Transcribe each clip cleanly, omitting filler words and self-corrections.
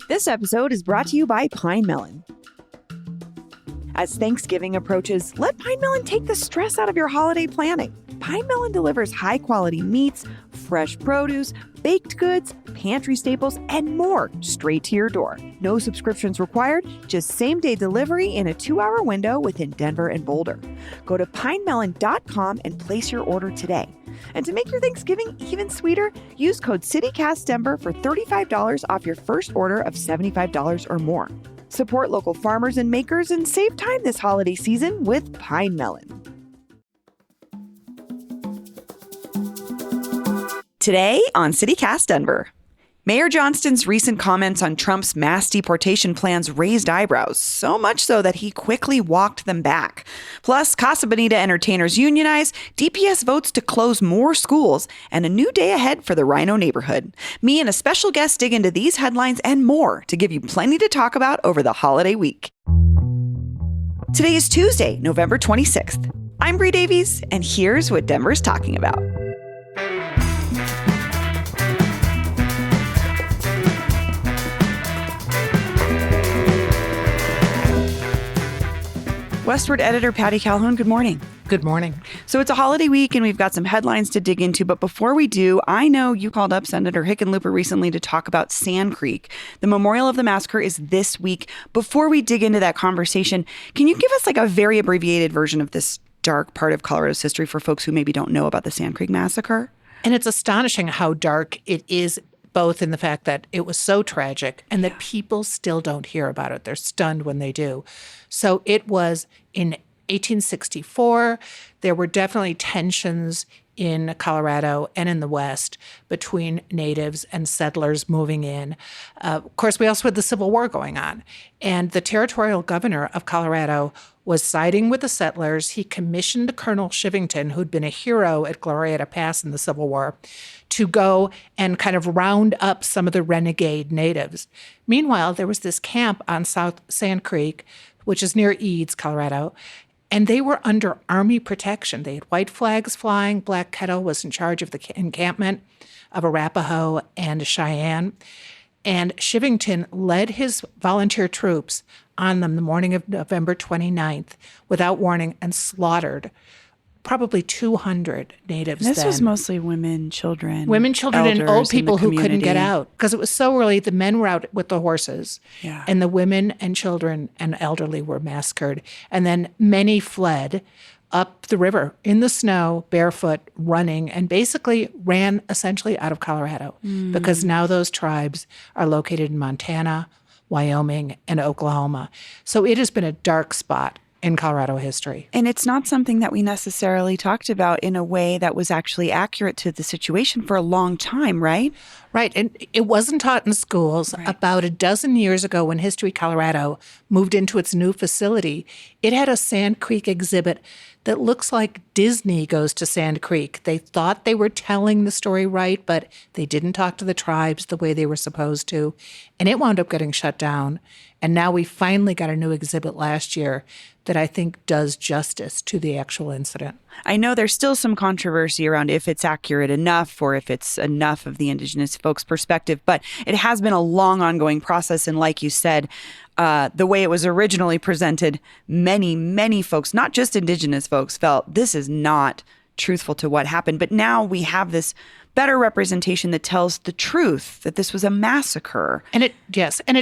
This episode is brought to you by Pine Melon. As Thanksgiving approaches, let Pine Melon take the stress out of your holiday planning. Pine Melon delivers high-quality meats, fresh produce, baked goods, pantry staples, and more straight to your door. No subscriptions required, just same-day delivery in a 2-hour window within Denver and Boulder. Go to pinemelon.com and place your order today. And to make your Thanksgiving even sweeter, use code CityCastDenver for $35 off your first order of $75 or more. Support local farmers and makers and save time this holiday season with Pine Melon. Today on CityCast Denver, Mayor Johnston's recent comments on Trump's mass deportation plans raised eyebrows, so much so that he quickly walked them back. Plus, Casa Bonita entertainers unionize, DPS votes to close more schools, and a new day ahead for the Rhino neighborhood. Me and a special guest dig into these headlines and more to give you plenty to talk about over the holiday week. Today is Tuesday, November 26th. I'm Bree Davies, and here's what Denver's talking about. Westward editor Patty Calhoun, good morning. Good morning. So it's a holiday week and we've got some headlines to dig into. But before we do, I know you called up Senator Hickenlooper recently to talk about Sand Creek. The memorial of the massacre is this week. Before we dig into that conversation, can you give us like a very abbreviated version of this dark part of Colorado's history for folks who maybe don't know about the Sand Creek massacre? And it's astonishing how dark it is, both in the fact that it was so tragic and that people still don't hear about it. They're stunned when they do. So it was in 1864. There were definitely tensions in Colorado and in the West between natives and settlers moving in. Of course, we also had the Civil War going on. And the territorial governor of Colorado was siding with the settlers. He commissioned Colonel Shivington, who'd been a hero at Glorieta Pass in the Civil War, to go and kind of round up some of the renegade natives. Meanwhile, there was this camp on South Sand Creek, which is near Eads, Colorado, and they were under Army protection. They had white flags flying. Black Kettle was in charge of the encampment of Arapaho and Cheyenne. And Shivington led his volunteer troops on them the morning of November 29th without warning and slaughtered probably 200 natives. This was mostly women, children, and old people who couldn't get out because it was so early. The men were out with the horses, and the women and children and elderly were massacred. And then many fled up the river in the snow, barefoot, running, and basically ran essentially out of Colorado because now those tribes are located in Montana, Wyoming, and Oklahoma. So it has been a dark spot in Colorado history. And it's not something that we necessarily talked about in a way that was actually accurate to the situation for a long time, right? Right. And it wasn't taught in schools. Right. About a dozen years ago, when History Colorado moved into its new facility, it had a Sand Creek exhibit that looks like Disney goes to Sand Creek. They thought they were telling the story right, but they didn't talk to the tribes the way they were supposed to. And it wound up getting shut down. And now we finally got a new exhibit last year that I think does justice to the actual incident. I know there's still some controversy around if it's accurate enough or if it's enough of the Indigenous folks' perspective, but it has been a long ongoing process. And like you said, the way it was originally presented, many folks, not just Indigenous folks, felt this is not truthful to what happened. But now we have this better representation that tells the truth, that this was a massacre. And it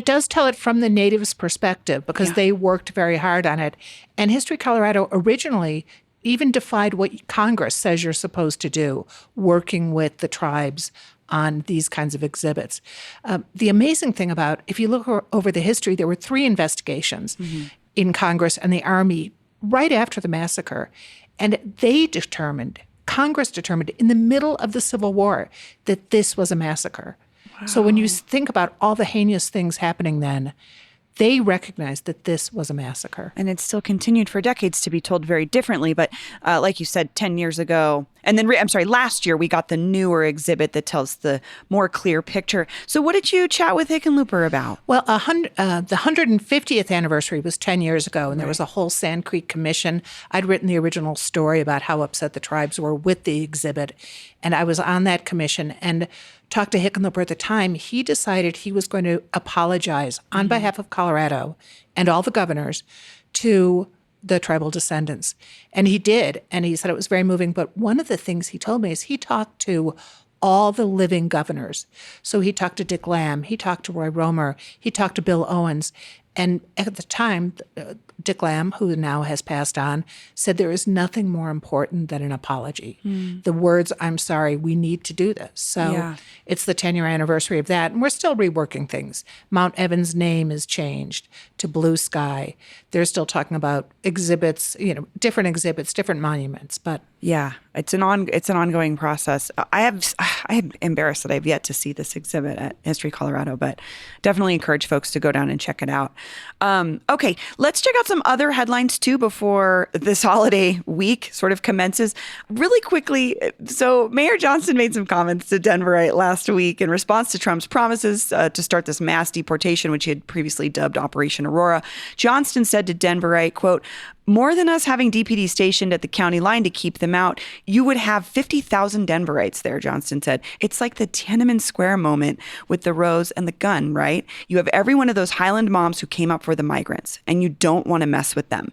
does tell it from the natives' perspective because they worked very hard on it. And History Colorado originally even defied what Congress says you're supposed to do, working with the tribes on these kinds of exhibits. The amazing thing about, if you look over the history, there were 3 investigations in Congress and the Army right after the massacre. And Congress determined in the middle of the Civil War that this was a massacre. Wow. So when you think about all the heinous things happening then, they recognized that this was a massacre. And it still continued for decades to be told very differently. But like you said, 10 years ago, And then, last year we got the newer exhibit that tells the more clear picture. So what did you chat with Hickenlooper about? Well, the 150th anniversary was 10 years ago, and there was a whole Sand Creek Commission. I'd written the original story about how upset the tribes were with the exhibit, and I was on that commission and talked to Hickenlooper at the time. He decided he was going to apologize on behalf of Colorado and all the governors to the tribal descendants. And he did, and he said it was very moving. But one of the things he told me is he talked to all the living governors. So he talked to Dick Lamb, he talked to Roy Romer, he talked to Bill Owens. And at the time, Dick Lamb, who now has passed on, said there is nothing more important than an apology. The words, "I'm sorry, we need to do this." So it's the 10-year anniversary of that, and we're still reworking things. Mount Evans' name is changed to Blue Sky. They're still talking about exhibits, different exhibits, different monuments, but yeah, it's an ongoing process. I'm embarrassed that I've yet to see this exhibit at History Colorado, but definitely encourage folks to go down and check it out. Okay, let's check out some other headlines too before this holiday week sort of commences. Really quickly, so Mayor Johnston made some comments to Denverite last week in response to Trump's promises to start this mass deportation, which he had previously dubbed Operation Aurora. Johnston said to Denverite, quote, "More than us having DPD stationed at the county line to keep them out, you would have 50,000 Denverites there," Johnston said. "It's like the Tiananmen Square moment with the rose and the gun, right? You have every one of those Highland moms who came up for the migrants, and you don't want to mess with them."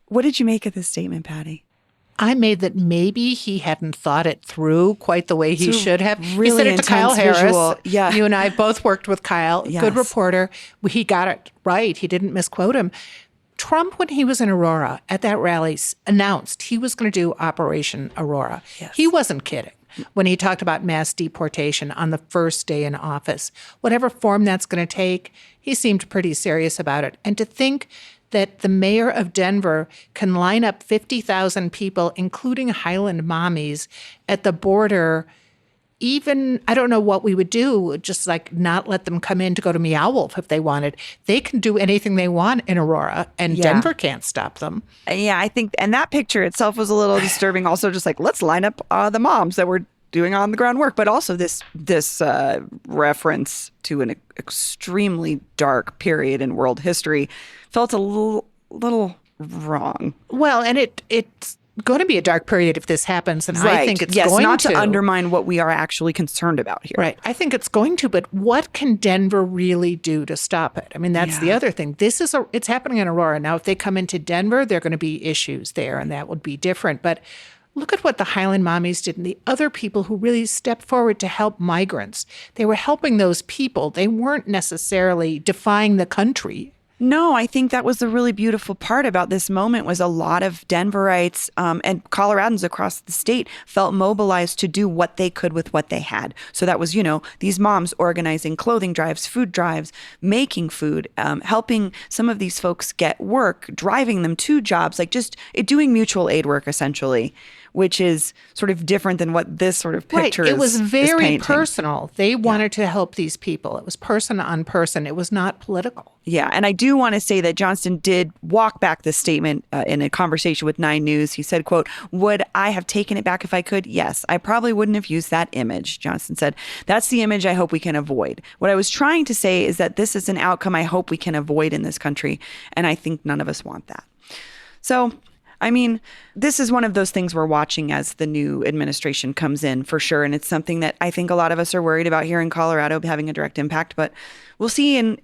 What did you make of this statement, Patty? I made that maybe he hadn't thought it through quite the way he should have. Really he said it to Kyle Harris. Visual. Yeah. You and I both worked with Kyle. Yes. Good reporter. He got it right. He didn't misquote him. Trump, when he was in Aurora at that rally, announced he was going to do Operation Aurora. Yes. He wasn't kidding when he talked about mass deportation on the first day in office. Whatever form that's going to take, he seemed pretty serious about it. And to think that the mayor of Denver can line up 50,000 people, including Highland mommies, at the border. Even, I don't know what we would do, just like not let them come in to go to Meow Wolf if they wanted. They can do anything they want in Aurora, and Denver can't stop them. Yeah, I think, and that picture itself was a little disturbing. Also, just like, let's line up the moms that were doing on the ground work, but also this reference to an extremely dark period in world history felt a little wrong. Well, and it's going to be a dark period if this happens, and I think it's going not to undermine what we are actually concerned about here. Right. I think it's going to, but what can Denver really do to stop it? I mean, that's the other thing. It's happening in Aurora. Now, if they come into Denver, there are going to be issues there, and that would be different. But look at what the Highland mommies did and the other people who really stepped forward to help migrants. They were helping those people. They weren't necessarily defying the country. No, I think that was the really beautiful part about this moment was a lot of Denverites and Coloradans across the state felt mobilized to do what they could with what they had. So that was, these moms organizing clothing drives, food drives, making food, helping some of these folks get work, driving them to jobs, like just doing mutual aid work, essentially, which is sort of different than what this sort of picture is. It was very painting. personal. They wanted to help these people. It was person on person. It was not political. Yeah, and I do want to say that Johnston did walk back this statement in a conversation with 9 News. He said, quote, "Would I have taken it back if I could? Yes, I probably wouldn't have used that image," Johnston said. "That's the image I hope we can avoid. What I was trying to say is that this is an outcome I hope we can avoid in this country, and I think none of us want that." So, I mean, this is one of those things we're watching as the new administration comes in, for sure. And it's something that I think a lot of us are worried about here in Colorado having a direct impact. But we'll see, and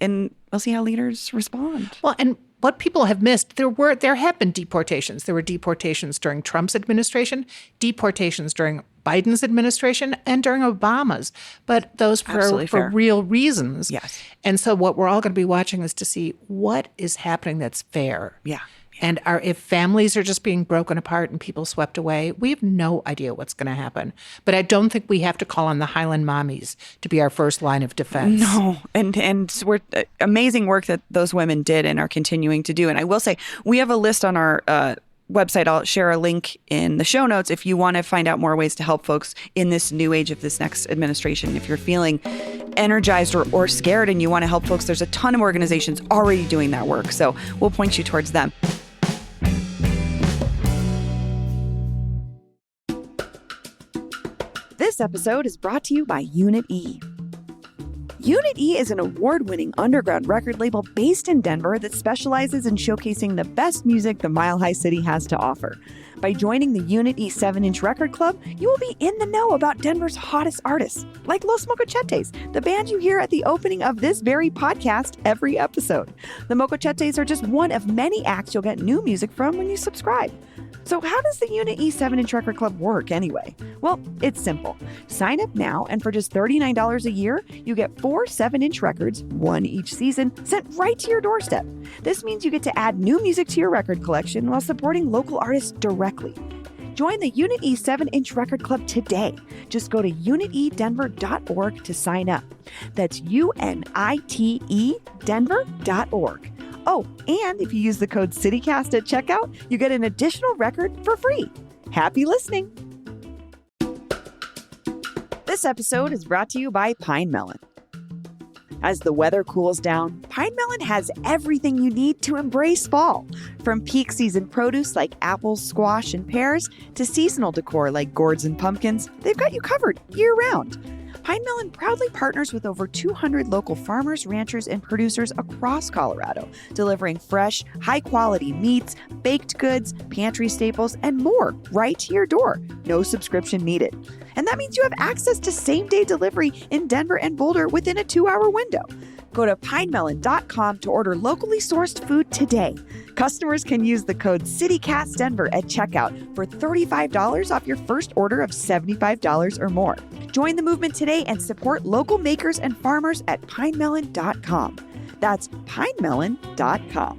we'll see how leaders respond. Well, and what people have missed, there have been deportations. There were deportations during Trump's administration, deportations during Biden's administration, and during Obama's. But those were for real reasons. Yes. And so what we're all going to be watching is to see what is happening that's fair. Yeah. And if families are just being broken apart and people swept away, we have no idea what's going to happen. But I don't think we have to call on the Highland mommies to be our first line of defense. No, and we're amazing work that those women did and are continuing to do. And I will say, we have a list on our website. I'll share a link in the show notes if you want to find out more ways to help folks in this new age of this next administration. If you're feeling energized or scared and you want to help folks, there's a ton of organizations already doing that work. So we'll point you towards them. This episode is brought to you by Unit E. Unit E is an award-winning underground record label based in Denver that specializes in showcasing the best music the Mile High City has to offer. By joining the Unit E 7-inch record club, you will be in the know about Denver's hottest artists, like Los Mocochetes, the band you hear at the opening of this very podcast every episode. The Mocochetes are just one of many acts you'll get new music from when you subscribe. So how does the Unit E 7-inch record club work anyway? Well, it's simple. Sign up now, and for just $39 a year, you get 4 7-inch records, one each season, sent right to your doorstep. This means you get to add new music to your record collection while supporting local artists directly. Join the Unit E 7-inch record club today. Just go to unitedenver.org to sign up. That's UNITE Denver.org. Oh, and if you use the code CityCast at checkout, you get an additional record for free. Happy listening. This episode is brought to you by Pine Melon. As the weather cools down, Pine Melon has everything you need to embrace fall. From peak season produce like apples, squash, and pears to seasonal decor like gourds and pumpkins, they've got you covered year-round. Pine Melon proudly partners with over 200 local farmers, ranchers, and producers across Colorado, delivering fresh, high-quality meats, baked goods, pantry staples, and more right to your door. No subscription needed. And that means you have access to same-day delivery in Denver and Boulder within a 2-hour window. Go to pinemelon.com to order locally sourced food today. Customers can use the code CityCastDenver at checkout for $35 off your first order of $75 or more. Join the movement today and support local makers and farmers at pinemelon.com. That's pinemelon.com.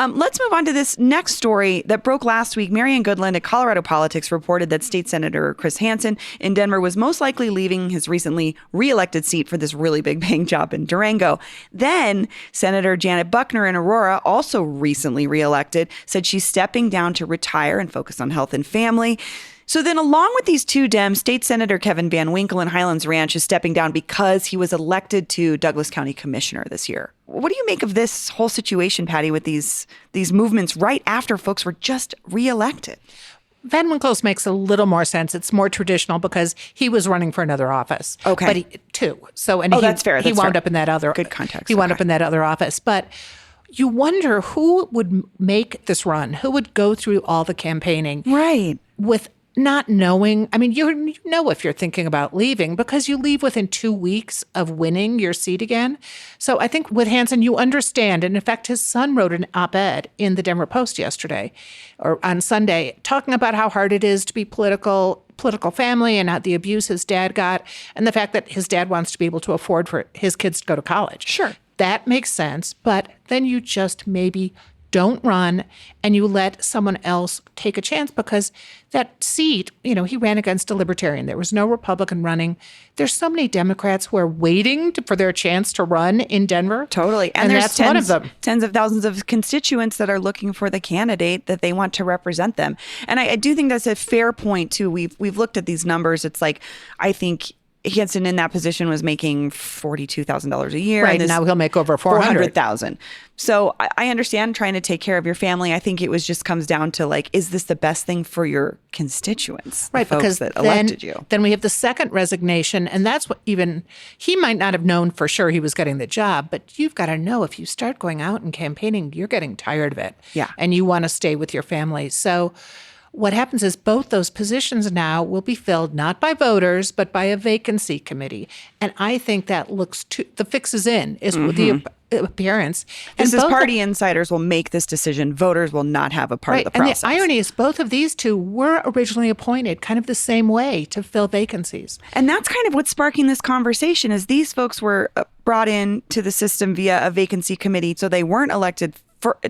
Let's move on to this next story that broke last week. Marianne Goodland at Colorado Politics reported that State Senator Chris Hansen in Denver was most likely leaving his recently reelected seat for this really big paying job in Durango. Then Senator Janet Buckner in Aurora, also recently reelected, said she's stepping down to retire and focus on health and family. So then along with these two Dems, State Senator Kevin Van Winkle in Highlands Ranch is stepping down because he was elected to Douglas County Commissioner this year. What do you make of this whole situation, Patty, with these movements right after folks were just reelected? Van Winkle's makes a little more sense. It's more traditional because he was running for another office. Okay. But that's fair. He wound up in that other good context. He wound up in that other office. But you wonder who would make this run, who would go through all the campaigning. Right. With not knowing, I mean, you know if you're thinking about leaving because you leave within 2 weeks of winning your seat again. So I think with Hansen, you understand. And in fact, his son wrote an op-ed in the Denver Post yesterday or on Sunday talking about how hard it is to be political family and how the abuse his dad got and the fact that his dad wants to be able to afford for his kids to go to college. Sure. That makes sense. But then you just maybe don't run and you let someone else take a chance because that seat, he ran against a libertarian. There was no Republican running. There's so many Democrats who are waiting for their chance to run in Denver. Totally. And there's that's one of them. Tens of thousands of constituents that are looking for the candidate that they want to represent them. And I do think that's a fair point too. We've looked at these numbers. It's like, I think Hansen in that position was making $42,000 a year. Right, and now he'll make over $400,000. So I understand trying to take care of your family. I think it comes down to like, is this the best thing for your constituents? Right, because that elected you. Then we have the second resignation, and that's what even he might not have known for sure he was getting the job, but you've got to know if you start going out and campaigning, you're getting tired of it. Yeah. And you want to stay with your family. So what happens is both those positions now will be filled not by voters, but by a vacancy committee. And I think that the fix is in, is with the appearance. This is party insiders will make this decision. Voters will not have a part of the process. And the irony is both of these two were originally appointed kind of the same way to fill vacancies. And that's kind of what's sparking this conversation is these folks were brought in to the system via a vacancy committee, so they weren't elected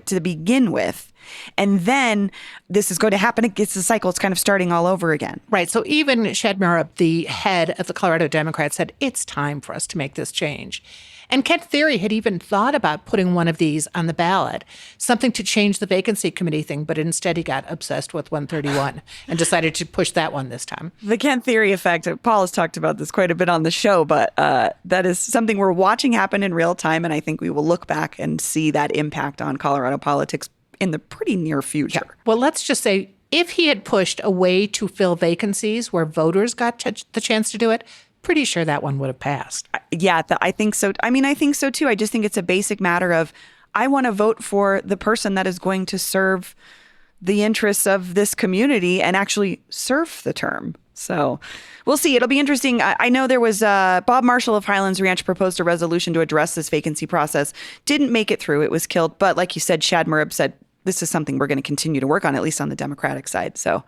to begin with. And then this is going to happen. It's the cycle. It's kind of starting all over again. Right. So even Shedmarup, the head of the Colorado Democrats, said it's time for us to make this change. And Kent Thiry had even thought about putting one of these on the ballot, something to change the vacancy committee thing, but instead he got obsessed with 131 and decided to push that one this time. The Kent Thiry effect, Paul has talked about this quite a bit on the show, but that is something we're watching happen in real time, and I think we will look back and see that impact on Colorado politics in the pretty near future. Yeah. Well, let's just say If he had pushed a way to fill vacancies where voters got the chance to do it, pretty sure that one would have passed. Yeah, I think so. I mean, I think so too. I just think it's a basic matter of I want to vote for the person that is going to serve the interests of this community and actually serve the term. So we'll see. It'll be interesting. I know there was Bob Marshall of Highlands Ranch proposed a resolution to address this vacancy process. Didn't make it through. It was killed. But like you said, Shad Murab said, this is something we're going to continue to work on, at least on the Democratic side. So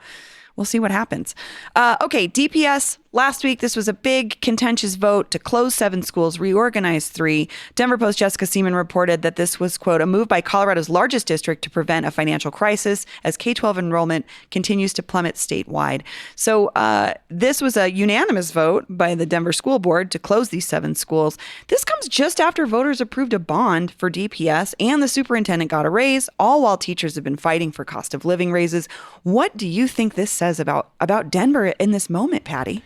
we'll see what happens. Okay, DPS. Last week, this was a big contentious vote to close 7 schools, reorganize 3. Denver Post Jessica Seaman reported that this was, quote, a move by Colorado's largest district to prevent a financial crisis as K-12 enrollment continues to plummet statewide. So this was a unanimous vote by the Denver School Board to close these 7 schools. This comes just after voters approved a bond for DPS and the superintendent got a raise, all while teachers have been fighting for cost of living raises. What do you think this says about Denver in this moment, Patty?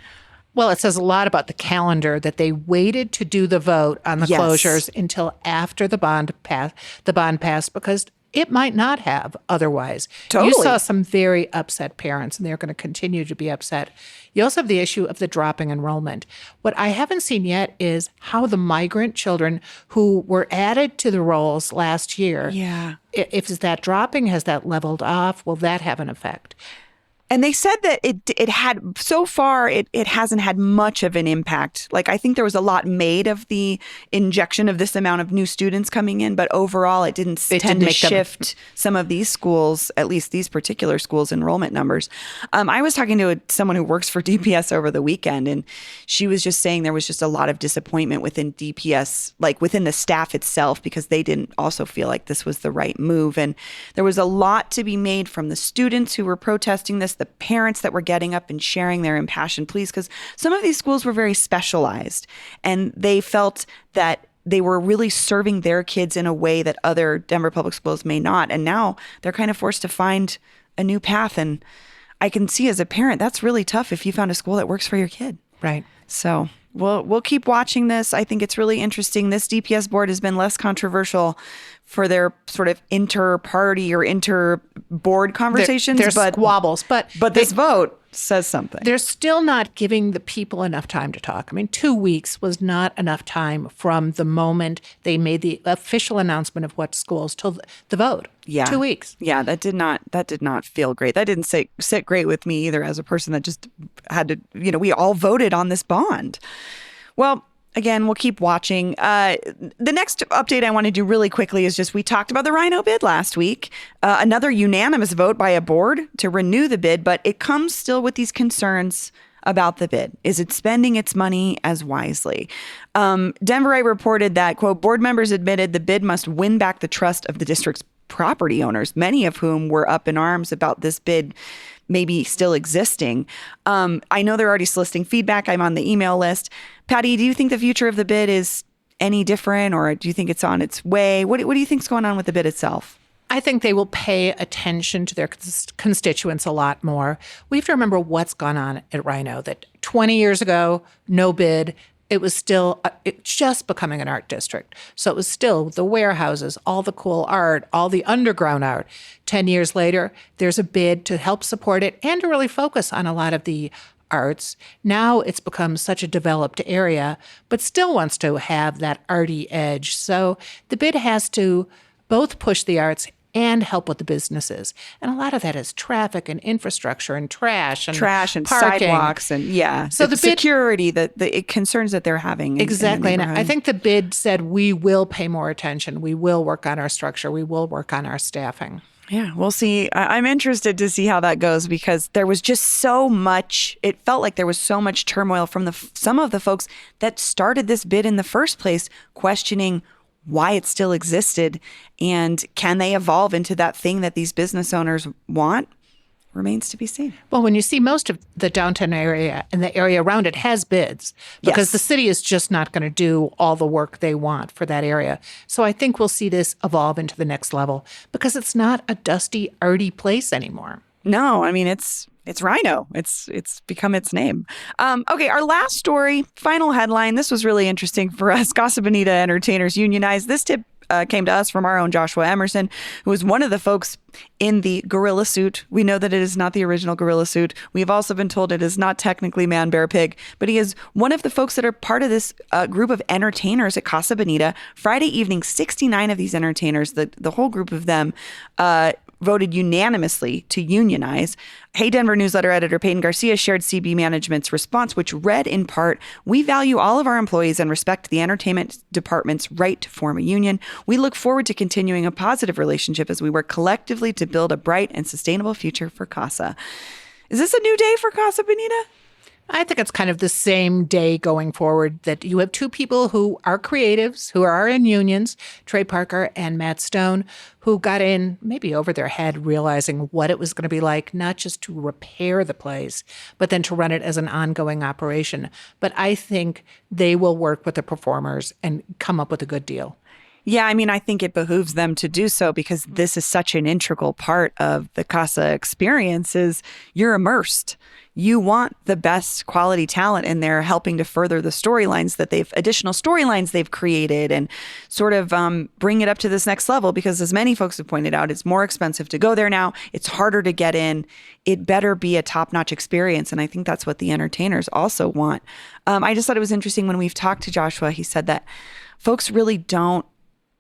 Well, it says a lot about the calendar that they waited to do the vote on the closures until after the bond passed because it might not have otherwise. Totally. You saw some very upset parents, and they're going to continue to be upset. You also have the issue of the dropping enrollment. What I haven't seen yet is how the migrant children who were added to the rolls last year, if is that dropping, has that leveled off? Will that have an effect? And they said that it had, so far, it hasn't had much of an impact. Like, I think there was a lot made of the injection of this amount of new students coming in, but overall, it didn't tend to shift some of these schools, at least these particular schools' enrollment numbers. I was talking to someone who works for DPS over the weekend, and she was just saying there was just a lot of disappointment within DPS, like within the staff itself, because they didn't also feel like this was the right move. And there was a lot to be made from the students who were protesting this, the parents that were getting up and sharing their impassioned pleas, because some of these schools were very specialized and they felt that they were really serving their kids in a way that other Denver public schools may not. And now they're kind of forced to find a new path. And I can see as a parent, that's really tough if you found a school that works for your kid. Right. So we'll keep watching this. I think it's really interesting. This DPS board has been less controversial for their sort of inter-party or inter-board conversations. There's squabbles. But this vote says something. They're still not giving the people enough time to talk. I mean, 2 weeks was not enough time from the moment they made the official announcement of what schools till the vote. Yeah. 2 weeks. Yeah, that did not feel great. That didn't sit great with me either as a person that just had to, we all voted on this bond. Well, again, we'll keep watching. The next update I want to do really quickly is just we talked about the Rhino bid last week. Another unanimous vote by a board to renew the bid, but it comes still with these concerns about the bid. Is it spending its money as wisely? Denverite reported that, quote, board members admitted the bid must win back the trust of the district's property owners, many of whom were up in arms about this bid maybe still existing. I know they're already soliciting feedback. I'm on the email list. Patty, do you think the future of the bid is any different, or do you think it's on its way? What do you think's going on with the bid itself? I think they will pay attention to their constituents a lot more. We have to remember what's gone on at Rhino, that 20 years ago, no bid. It was still just becoming an art district. So it was still the warehouses, all the cool art, all the underground art. 10 years later, there's a bid to help support it and to really focus on a lot of the arts. Now it's become such a developed area, but still wants to have that arty edge. So the bid has to both push the arts and help with the businesses. And a lot of that is traffic and infrastructure and trash and parking. Sidewalks and so the security, the concerns that they're having. Exactly. And I think the bid said we will pay more attention. We will work on our structure. We will work on our staffing. Yeah, we'll see. I'm interested to see how that goes because there was just so much. It felt like there was so much turmoil from some of the folks that started this bid in the first place, questioning why it still existed and can they evolve into that thing that these business owners want? Remains to be seen. Well, when you see most of the downtown area and the area around it has bids because the city is just not going to do all the work they want for that area. So I think we'll see this evolve into the next level because it's not a dusty, arty place anymore. No, I mean, it's Rhino. It's become its name. Okay, our last story, final headline. This was really interesting for us. Casa Bonita entertainers unionized. This tip came to us from our own Joshua Emerson, who was one of the folks in the gorilla suit. We know that it is not the original gorilla suit. We've also been told it is not technically man, bear, pig, but he is one of the folks that are part of this group of entertainers at Casa Bonita. Friday evening, 69 of these entertainers, the whole group of them, voted unanimously to unionize. Hey Denver newsletter editor Peyton Garcia shared CB Management's response, which read in part, "We value all of our employees and respect the entertainment department's right to form a union. We look forward to continuing a positive relationship as we work collectively to build a bright and sustainable future for Casa." Is this a new day for Casa Bonita? I think it's kind of the same day going forward, that you have two people who are creatives, who are in unions, Trey Parker and Matt Stone, who got in maybe over their head, realizing what it was going to be like, not just to repair the place, but then to run it as an ongoing operation. But I think they will work with the performers and come up with a good deal. Yeah, I mean, I think it behooves them to do so because this is such an integral part of the Casa experience. Is you're immersed. You want the best quality talent in there helping to further the storylines that additional storylines they've created and sort of bring it up to this next level, because as many folks have pointed out, it's more expensive to go there now. It's harder to get in. It better be a top-notch experience. And I think that's what the entertainers also want. I just thought it was interesting when we've talked to Joshua, he said that folks really don't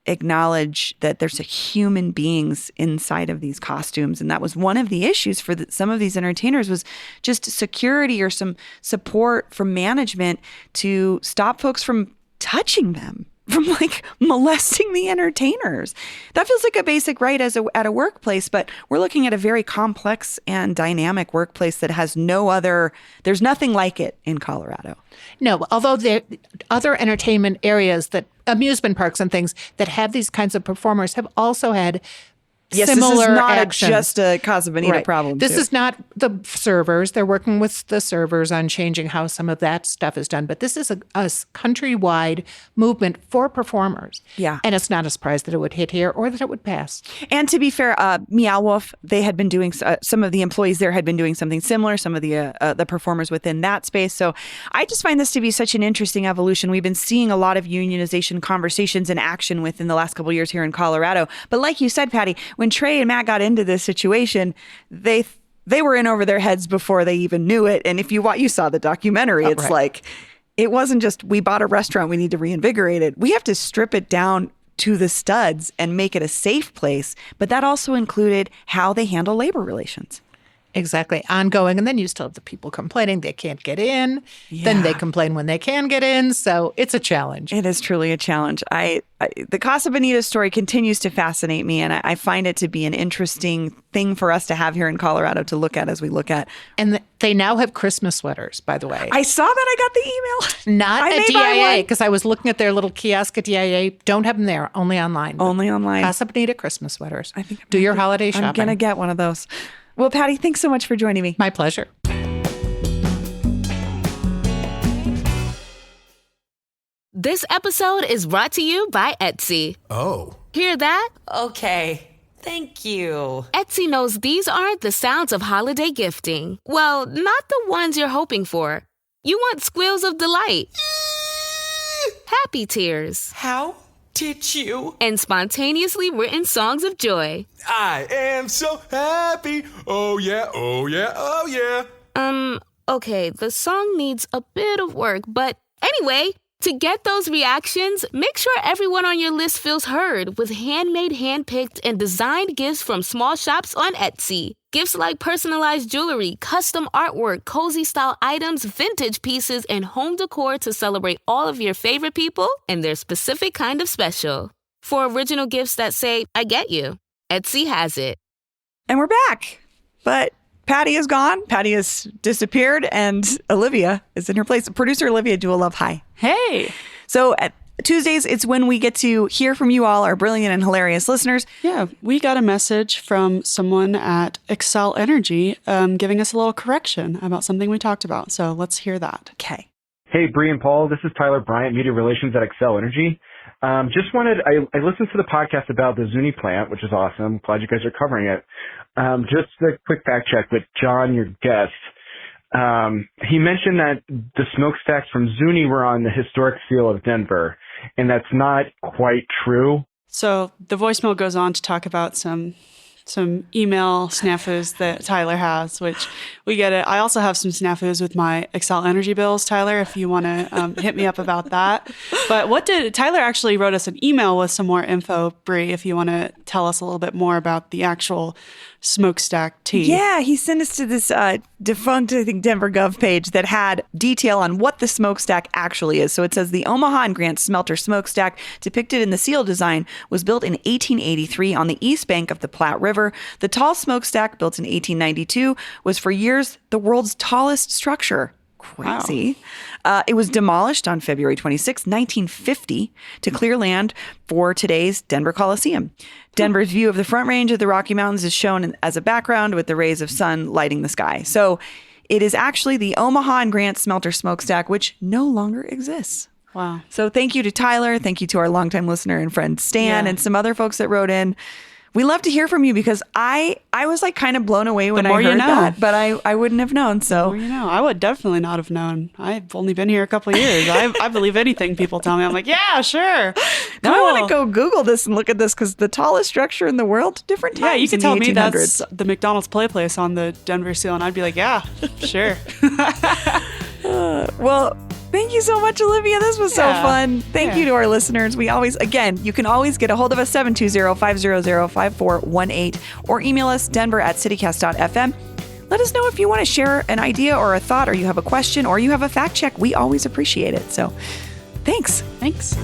acknowledge that there's a human beings inside of these costumes. And that was one of the issues for some of these entertainers, was just security or some support from management to stop folks from touching them, from like molesting the entertainers. That feels like a basic right at a workplace, but we're looking at a very complex and dynamic workplace that has there's nothing like it in Colorado. No, although there other entertainment areas, that amusement parks and things that have these kinds of performers, have also had similar this is not actions. Just a Casa Bonita problem. This too. is not the servers. They're working with the servers on changing how some of that stuff is done. But this is a countrywide movement for performers. Yeah. And it's not a surprise that it would hit here or that it would pass. And to be fair, Meow Wolf, they had been doing, some of the employees there had been doing something similar, some of the performers within that space. So I just find this to be such an interesting evolution. We've been seeing a lot of unionization conversations in action within the last couple of years here in Colorado. But like you said, Patty, when Trey and Matt got into this situation, they were in over their heads before they even knew it. And if you saw the documentary, it's like, it wasn't just, we bought a restaurant, we need to reinvigorate it. We have to strip it down to the studs and make it a safe place. But that also included how they handle labor relations. Exactly. Ongoing. And then you still have the people complaining they can't get in. Yeah. Then they complain when they can get in. So it's a challenge. It is truly a challenge. The Casa Bonita story continues to fascinate me, and I find it to be an interesting thing for us to have here in Colorado to look at as we look at. And they now have Christmas sweaters, by the way. I saw that. I got the email. Not at DIA, because I was looking at their little kiosk at DIA. Don't have them there. Only online. Only online. Casa Bonita Christmas sweaters. I think do your holiday shopping. I'm going to get one of those. Well, Patty, thanks so much for joining me. My pleasure. This episode is brought to you by Etsy. Oh. Hear that? Okay. Thank you. Etsy knows these aren't the sounds of holiday gifting. Well, not the ones you're hoping for. You want squeals of delight. Happy tears. How did you? And spontaneously written songs of joy. I am so happy. Oh yeah, oh yeah, oh yeah. Okay, the song needs a bit of work, but anyway, to get those reactions, make sure everyone on your list feels heard with handmade, handpicked, and designed gifts from small shops on Etsy. Gifts like personalized jewelry, custom artwork, cozy style items, vintage pieces, and home decor to celebrate all of your favorite people and their specific kind of special. For original gifts that say, I get you, Etsy has it. And we're back. But Patty is gone. Patty has disappeared, and Olivia is in her place. Producer Olivia Dualove, hi. Hey. So at Tuesdays, it's when we get to hear from you all, our brilliant and hilarious listeners. Yeah, we got a message from someone at Excel Energy giving us a little correction about something we talked about. So let's hear that. Okay. Hey, Bree and Paul, this is Tyler Bryant, Media Relations at Excel Energy. I listened to the podcast about the Zuni plant, which is awesome. Glad you guys are covering it. Just a quick fact check with John, your guest. He mentioned that the smokestacks from Zuni were on the historic seal of Denver, and that's not quite true. So the voicemail goes on to talk about some email snafus that Tyler has, which we get it. I also have some snafus with my Excel energy bills, Tyler, if you want to hit me up about that. But Tyler actually wrote us an email with some more info, Bree, if you want to tell us a little bit more about the actual smokestack tea. Yeah, he sent us to this defunct, I think, Denver Gov page that had detail on what the smokestack actually is. So it says the Omaha and Grant Smelter smokestack, depicted in the seal design, was built in 1883 on the east bank of the Platte River. The tall smokestack, built in 1892, was for years the world's tallest structure. Crazy. Wow. It was demolished on February 26, 1950, to clear land for today's Denver Coliseum. Denver's view of the Front Range of the Rocky Mountains is shown as a background with the rays of sun lighting the sky. So it is actually the Omaha and Grant Smelter smokestack, which no longer exists. Wow. So thank you to Tyler. Thank you to our longtime listener and friend Stan and some other folks that wrote in. We love to hear from you because I was like kind of blown away when I heard that, but I wouldn't have known. So I would definitely not have known. I've only been here a couple of years. I believe anything people tell me. I'm like, yeah, sure. Now I want to go Google this and look at this because the tallest structure in the world, different times. Yeah, you could tell me 1800s. that's the McDonald's Play Place on the Denver seal, and I'd be like, yeah, sure. Well, thank you so much, Olivia. This was so fun. Thank you to our listeners. We always, again, you can always get a hold of us, 720-500-5418, or email us, denver@citycast.fm. Let us know if you want to share an idea or a thought, or you have a question, or you have a fact check. We always appreciate it. So thanks. Thanks.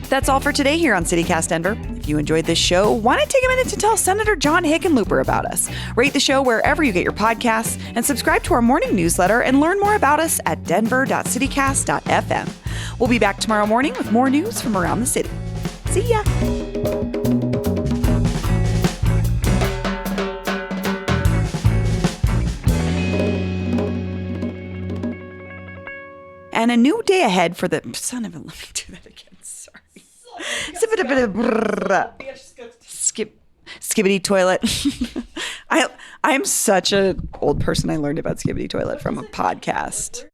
That's all for today here on CityCast Denver. If you enjoyed this show, why not take a minute to tell Senator John Hickenlooper about us? Rate the show wherever you get your podcasts and subscribe to our morning newsletter and learn more about us at denver.citycast.fm. We'll be back tomorrow morning with more news from around the city. See ya! And a new day ahead for the son of a. Let me do that again. Sorry. Skibbity toilet. I am such an old person. I learned about skibbity toilet from a podcast.